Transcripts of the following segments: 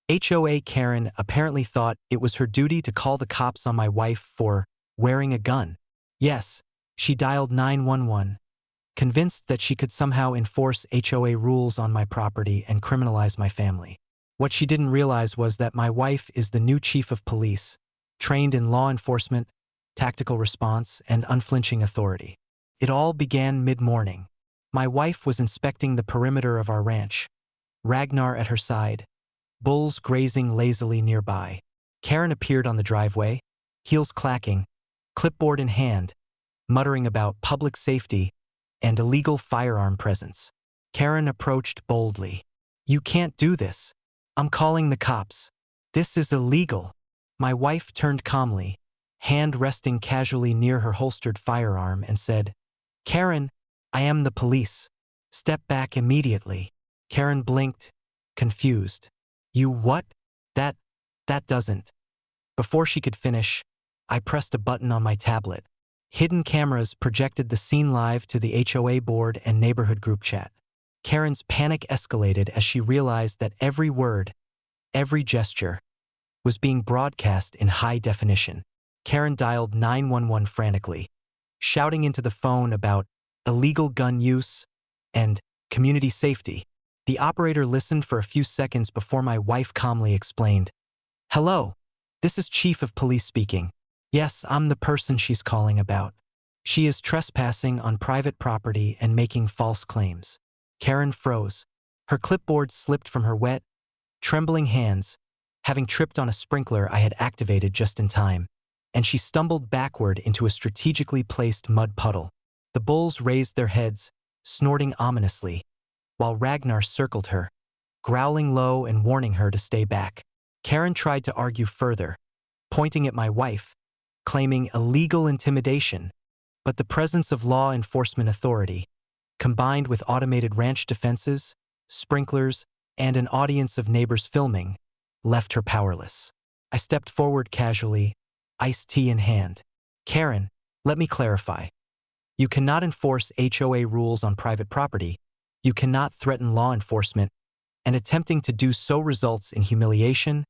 HOA Karen apparently thought it was her duty to call the cops on my wife for wearing a gun. Yes, she dialed 911, convinced that she could somehow enforce HOA rules on my property and criminalize my family. What she didn't realize was that my wife is the new chief of police, trained in law enforcement, tactical response, and unflinching authority. It all began mid-morning. My wife was inspecting the perimeter of our ranch, Ragnar at her side, bulls grazing lazily nearby. Karen appeared on the driveway, heels clacking, clipboard in hand, muttering about public safety and illegal firearm presence. Karen approached boldly. "You can't do this. I'm calling the cops. This is illegal." My wife turned calmly, hand resting casually near her holstered firearm, and said, "Karen, I am the police. Step back immediately." Karen blinked, confused. "You what? That doesn't." Before she could finish, I pressed a button on my tablet. Hidden cameras projected the scene live to the HOA board and neighborhood group chat. Karen's panic escalated as she realized that every word, every gesture, was being broadcast in high definition. Karen dialed 911 frantically, shouting into the phone about illegal gun use and community safety. The operator listened for a few seconds before my wife calmly explained, "Hello, this is Chief of Police speaking. Yes, I'm the person she's calling about. She is trespassing on private property and making false claims." Karen froze. Her clipboard slipped from her wet, trembling hands, having tripped on a sprinkler I had activated just in time, and she stumbled backward into a strategically placed mud puddle. The bulls raised their heads, snorting ominously, while Ragnar circled her, growling low and warning her to stay back. Karen tried to argue further, pointing at my wife, claiming illegal intimidation, but the presence of law enforcement authority, combined with automated ranch defenses, sprinklers, and an audience of neighbors filming, left her powerless. I stepped forward casually, iced tea in hand. "Karen, let me clarify. You cannot enforce HOA rules on private property. You cannot threaten law enforcement, and attempting to do so results in humiliation,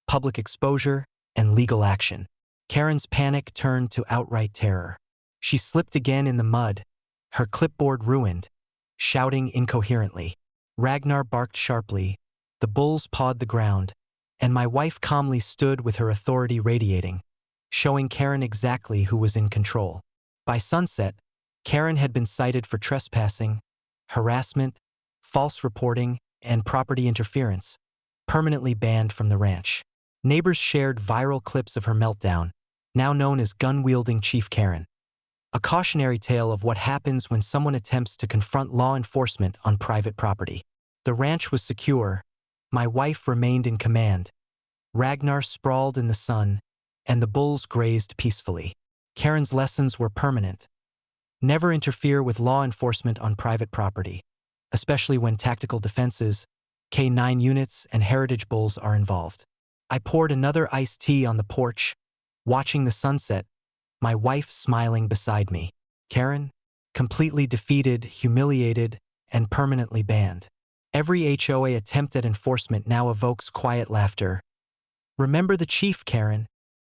public exposure, and legal action." Karen's panic turned to outright terror. She slipped again in the mud, her clipboard ruined, shouting incoherently. Ragnar barked sharply, the bulls pawed the ground, and my wife calmly stood with her authority radiating, showing Karen exactly who was in control. By sunset, Karen had been cited for trespassing, harassment, false reporting, and property interference, permanently banned from the ranch. Neighbors shared viral clips of her meltdown, now known as gun-wielding Chief Karen. A cautionary tale of what happens when someone attempts to confront law enforcement on private property. The ranch was secure. My wife remained in command. Ragnar sprawled in the sun, and the bulls grazed peacefully. Karen's lessons were permanent. Never interfere with law enforcement on private property, especially when tactical defenses, K9 units, and heritage bulls are involved. I poured another iced tea on the porch, watching the sunset, my wife smiling beside me. Karen, completely defeated, humiliated, and permanently banned. Every HOA attempt at enforcement now evokes quiet laughter. "Remember the chief, Karen.